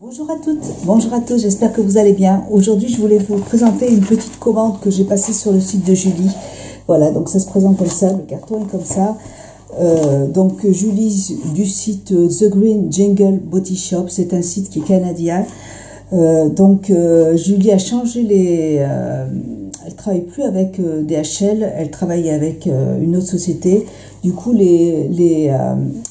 Bonjour à toutes, bonjour à tous, j'espère que vous allez bien. Aujourd'hui, je voulais vous présenter une petite commande que j'ai passée sur le site de Julie. Voilà, donc ça se présente comme ça, le carton est comme ça. Donc Julie du site The Green Jungle Body Shop, c'est un site qui est canadien. Julie a changé elle travaille plus avec DHL, elle travaille avec une autre société. Du coup, les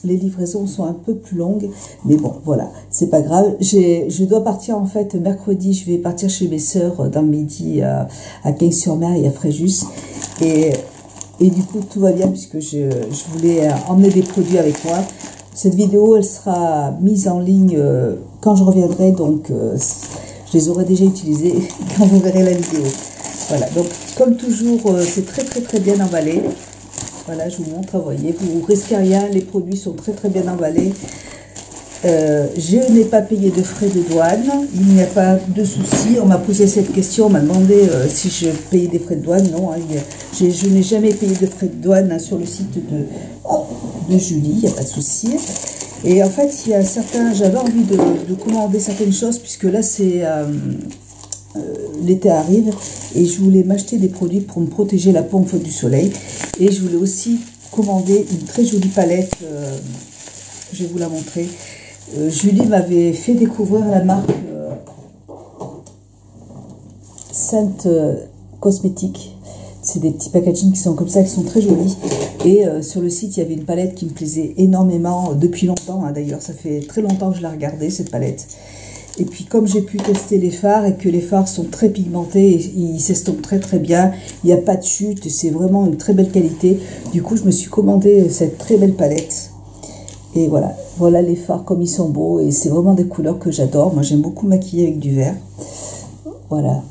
livraisons sont un peu plus longues, mais bon, voilà, c'est pas grave. Je dois partir en fait mercredi. Je vais partir chez mes sœurs dans le midi à Cagnes-sur-Mer et à Fréjus, et du coup tout va bien puisque je voulais emmener des produits avec moi. Cette vidéo, elle sera mise en ligne quand je reviendrai, donc je les aurai déjà utilisées quand vous verrez la vidéo. Voilà, donc comme toujours, c'est très bien emballé. Voilà, je vous montre, vous voyez, vous risquez rien, les produits sont très bien emballés. Je n'ai pas payé de frais de douane, il n'y a pas de souci. On m'a posé cette question, on m'a demandé si je payais des frais de douane. Non, je n'ai jamais payé de frais de douane sur le site de Julie, il n'y a pas de souci. Et en fait, il y a j'avais envie de commander certaines choses, puisque là, c'est l'été arrive, et je voulais m'acheter des produits pour me protéger la peau en faute du soleil. Et je voulais aussi commander une très jolie palette, je vais vous la montrer. Julie m'avait fait découvrir la marque Sainte Cosmétique. C'est des petits packaging qui sont comme ça, qui sont très jolis. Et sur le site, il y avait une palette qui me plaisait énormément depuis longtemps. Hein, d'ailleurs, ça fait très longtemps que je la regardais, cette palette. Et puis comme j'ai pu tester les fards et que les fards sont très pigmentés, et ils s'estompent très bien, il n'y a pas de chute, c'est vraiment une très belle qualité. Du coup, je me suis commandé cette très belle palette. Et voilà les fards comme ils sont beaux, et c'est vraiment des couleurs que j'adore. Moi, j'aime beaucoup maquiller avec du vert. Voilà.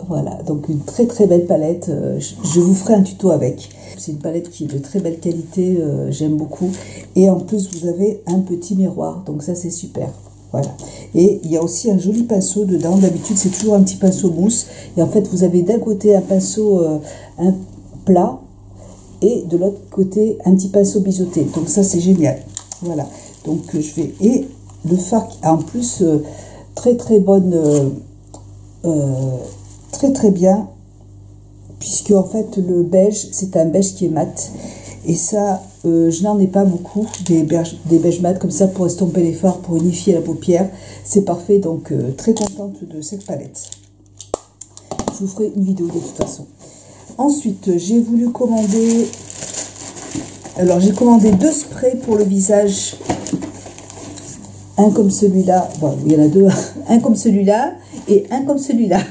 Voilà, donc une très belle palette. Je vous ferai un tuto avec. C'est une palette qui est de très belle qualité, j'aime beaucoup. Et en plus, vous avez un petit miroir, donc ça c'est super. Voilà. Et il y a aussi un joli pinceau dedans. D'habitude, c'est toujours un petit pinceau mousse. Et en fait, vous avez d'un côté un pinceau un plat, et de l'autre côté un petit pinceau biseauté. Donc ça c'est génial. Voilà. Donc je vais... Et le fard a en plus très bonne... très bien, puisque en fait le beige, c'est un beige qui est mat, et ça je n'en ai pas beaucoup des beiges mat comme ça pour estomper les fards, pour unifier la paupière. C'est parfait, donc très contente de cette palette. Je vous ferai une vidéo de toute façon. Ensuite, j'ai voulu commander, alors j'ai commandé 2 sprays pour le visage, un comme celui-là, bon, il y en a 2, un comme celui-là et un comme celui-là.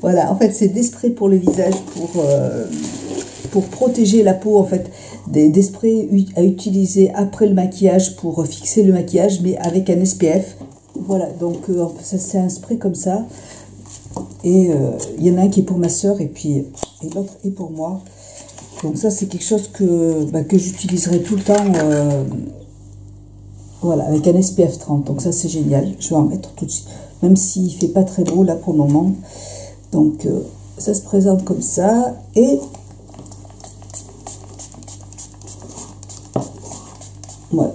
Voilà, en fait, c'est des sprays pour le visage, pour protéger la peau, en fait, des sprays à utiliser après le maquillage pour fixer le maquillage, mais avec un SPF. Voilà, donc ça c'est un spray comme ça, et il y en a un qui est pour ma soeur, et l'autre est pour moi. Donc ça, c'est quelque chose que j'utiliserai tout le temps, voilà, avec un SPF 30, donc ça c'est génial. Je vais en mettre tout de suite, même s'il ne fait pas très beau là pour le moment. Donc ça se présente comme ça, et voilà,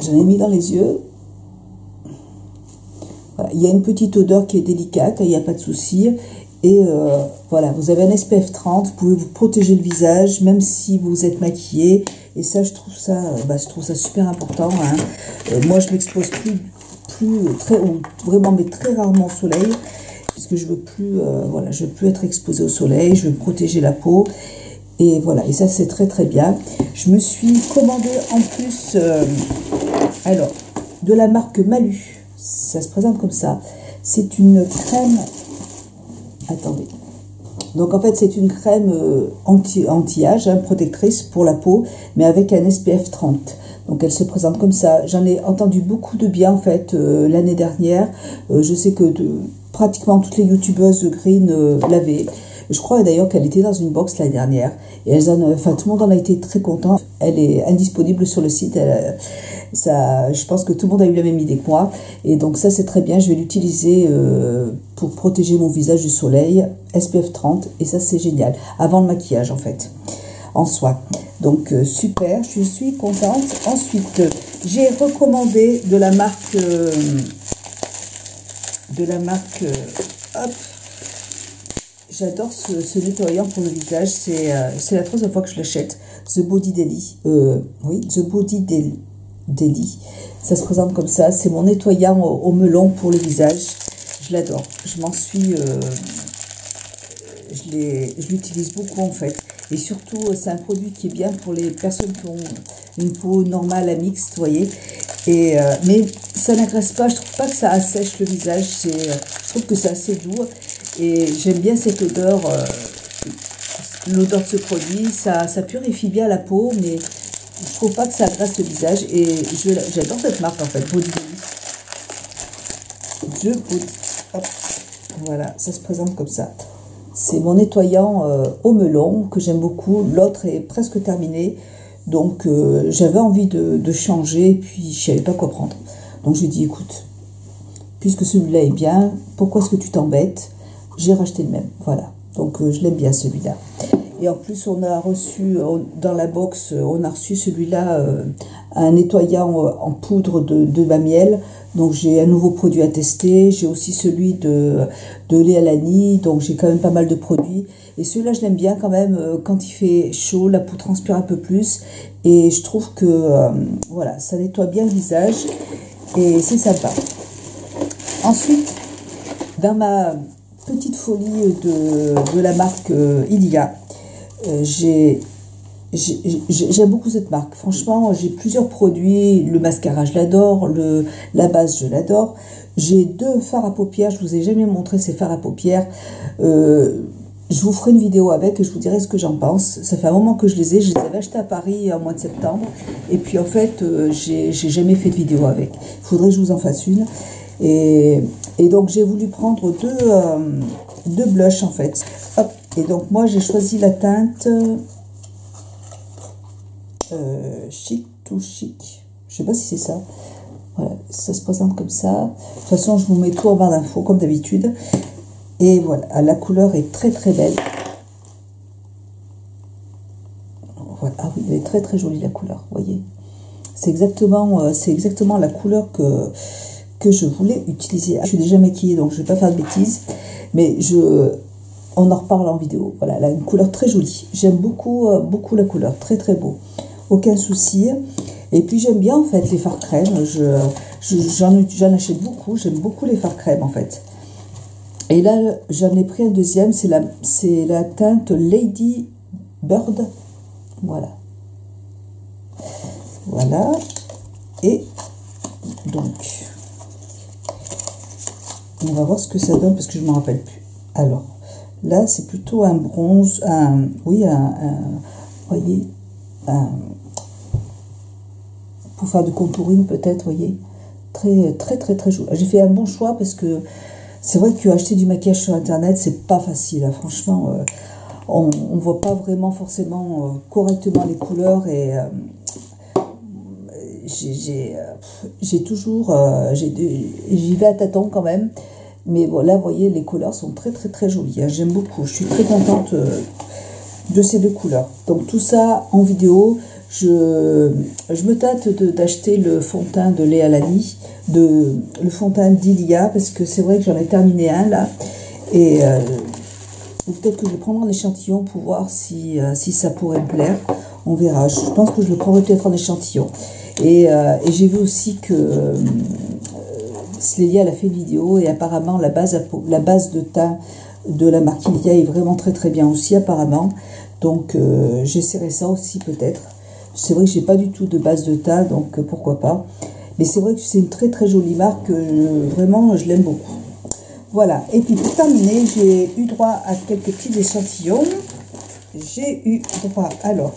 j'en ai mis dans les yeux. Voilà. Il y a une petite odeur qui est délicate, il n'y a pas de souci. Et voilà, vous avez un SPF 30, vous pouvez vous protéger le visage même si vous êtes maquillé, et ça je trouve ça super important, hein. Moi je m'expose vraiment, mais très rarement au soleil, parce que je veux plus je veux plus être exposée au soleil, je veux protéger la peau. Et voilà, et ça c'est très bien. Je me suis commandé en plus alors de la marque Malu. Ça se présente comme ça. C'est une crème, attendez, donc en fait c'est une crème anti-âge, hein, protectrice pour la peau, mais avec un SPF 30. Donc elle se présente comme ça. J'en ai entendu beaucoup de bien en fait l'année dernière. Je sais que pratiquement toutes les youtubeuses green l'avaient. Je crois d'ailleurs qu'elle était dans une box l'année dernière. Et tout le monde en a été très content. Elle est indisponible sur le site. Je pense que tout le monde a eu la même idée que moi. Et donc ça c'est très bien. Je vais l'utiliser pour protéger mon visage du soleil. SPF 30. Et ça c'est génial. Avant le maquillage en fait. en soie. Donc super, je suis contente. Ensuite, j'ai recommandé de la marque hop, j'adore ce nettoyant pour le visage, c'est la troisième fois que je l'achète, The Body Daily, oui, The Body Daily, ça se présente comme ça, c'est mon nettoyant au melon pour le visage, je l'adore, je m'en suis, je l'utilise beaucoup en fait, et surtout c'est un produit qui est bien pour les personnes qui ont une peau normale à mixte, vous voyez, et, mais ça n'agresse pas, je trouve pas que ça assèche le visage, je trouve que c'est assez doux, et j'aime bien cette odeur, l'odeur de ce produit, ça purifie bien la peau, mais je trouve pas que ça agresse le visage, et j'adore cette marque en fait, Body Daily. Hop, voilà, ça se présente comme ça. C'est mon nettoyant au melon que j'aime beaucoup. L'autre est presque terminé. Donc j'avais envie de changer. Puis je savais pas quoi prendre. Donc j'ai dit écoute, puisque celui-là est bien, pourquoi est-ce que tu t'embêtes? J'ai racheté le même. Voilà. Donc je l'aime bien celui-là. Et en plus on a reçu dans la box, on a reçu celui-là, un nettoyant en poudre de bas miel. Donc j'ai un nouveau produit à tester, j'ai aussi celui de Léa Lani, donc j'ai quand même pas mal de produits. Et celui-là je l'aime bien quand même, quand il fait chaud, la peau transpire un peu plus. Et je trouve que voilà, ça nettoie bien le visage et c'est sympa. Ensuite, dans ma petite folie de la marque Ilia, j'aime beaucoup cette marque. Franchement, j'ai plusieurs produits. Le mascara, je l'adore. La base, je l'adore. J'ai 2 fards à paupières. Je vous ai jamais montré ces fards à paupières. Je vous ferai une vidéo avec et je vous dirai ce que j'en pense. Ça fait un moment que je les ai. Je les avais achetés à Paris en mois de septembre. Et puis, en fait, j'ai jamais fait de vidéo avec. Il faudrait que je vous en fasse une. Et donc, j'ai voulu prendre deux blushs, en fait. Hop. Et donc, moi, j'ai choisi la teinte... chic to chic, je sais pas si c'est ça. Voilà, ça se présente comme ça. De toute façon, je vous mets tout en barre d'infos comme d'habitude. Et voilà, la couleur est très très belle. Voilà, ah oui, elle est très très jolie la couleur, voyez. C'est exactement la couleur que je voulais utiliser. Je suis déjà maquillée, donc je vais pas faire de bêtises, mais on en reparle en vidéo. Voilà, elle a une couleur très jolie. J'aime beaucoup beaucoup la couleur, très très beau. Aucun souci. Et puis j'aime bien en fait les fards crème. J'en achète beaucoup. J'aime beaucoup les fards crème en fait. Et là j'en ai pris un deuxième. C'est la teinte Lady Bird. Voilà. Voilà. Et donc on va voir ce que ça donne parce que je ne me rappelle plus. Alors là c'est plutôt un bronze. Voyez. Pour faire du contouring peut-être, voyez, très très très très joli. J'ai fait un bon choix parce que c'est vrai que acheter du maquillage sur internet c'est pas facile, hein. Franchement on voit pas vraiment forcément correctement les couleurs et j'ai toujours j'y vais à tâtons quand même, mais bon là vous voyez les couleurs sont très très très jolies, hein. J'aime beaucoup, je suis très contente de ces 2 couleurs. Donc tout ça en vidéo. Je me tâte d'acheter le fond de teint de Léa Lani, le fond de teint d'Ilia, parce que c'est vrai que j'en ai terminé un là. Et peut-être que je vais prendre un échantillon pour voir si ça pourrait me plaire. On verra. Je pense que je le prendrai peut-être en échantillon. Et j'ai vu aussi que Léa elle a fait une vidéo et apparemment la base de teint de la marque Ilia est vraiment très très bien aussi apparemment. Donc j'essaierai ça aussi peut-être. C'est vrai que j'ai pas du tout de base de teint, donc pourquoi pas. Mais c'est vrai que c'est une très très jolie marque, vraiment je l'aime beaucoup. Voilà, et puis pour terminer, j'ai eu droit à quelques petits échantillons. J'ai eu droit alors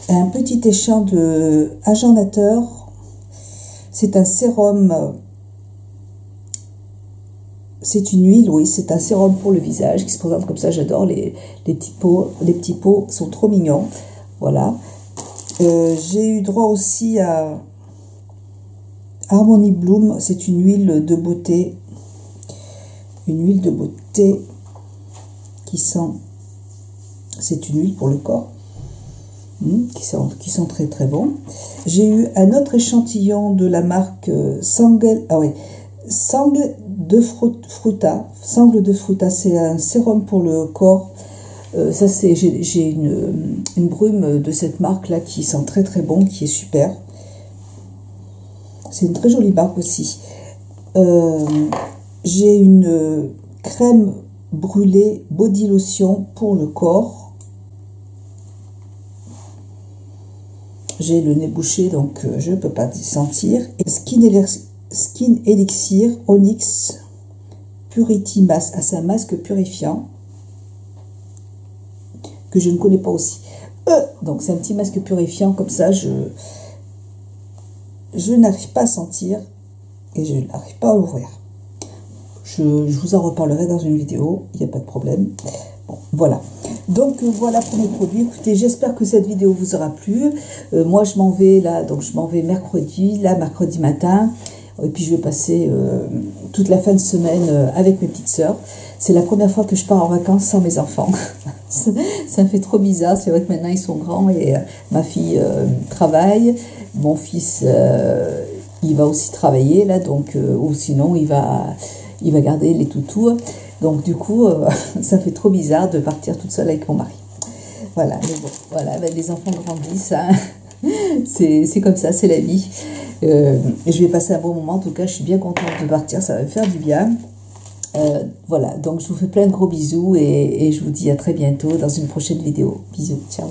à un petit échant de Agent Nateur. C'est un sérum, c'est une huile, oui, c'est un sérum pour le visage qui se présente comme ça. J'adore les petits pots sont trop mignons. Voilà. J'ai eu droit aussi à Harmony Bloom. C'est une huile de beauté. Une huile de beauté qui sent C'est une huile pour le corps. Qui sont très très bons. J'ai eu un autre échantillon de la marque Sangle de Fruta. Sangle de Fruta, c'est un sérum pour le corps. Ça c'est, j'ai une brume de cette marque là qui sent très très bon, qui est super. C'est une très jolie marque aussi. J'ai une crème brûlée body lotion pour le corps. J'ai le nez bouché, donc je ne peux pas sentir. Skin Elixir Onyx Purity Mask. Ah, c'est un masque purifiant que je ne connais pas aussi. Donc c'est un petit masque purifiant comme ça. Je n'arrive pas à sentir et je n'arrive pas à l'ouvrir. Je vous en reparlerai dans une vidéo. Il n'y a pas de problème. Bon, voilà. Donc voilà pour mes produits. Écoutez, j'espère que cette vidéo vous aura plu. Moi je m'en vais là, donc je m'en vais mercredi matin. Et puis je vais passer toute la fin de semaine avec mes petites sœurs. C'est la première fois que je pars en vacances sans mes enfants. Ça me fait trop bizarre. C'est vrai que maintenant ils sont grands et ma fille travaille. Mon fils il va aussi travailler là, donc ou sinon il va garder les toutous. Donc du coup, ça fait trop bizarre de partir toute seule avec mon mari. Voilà, mais bon, voilà, ben, les enfants grandissent, hein. C'est comme ça, c'est la vie. Je vais passer un bon moment, en tout cas, je suis bien contente de partir, ça va me faire du bien. Voilà, donc je vous fais plein de gros bisous et je vous dis à très bientôt dans une prochaine vidéo. Bisous, ciao.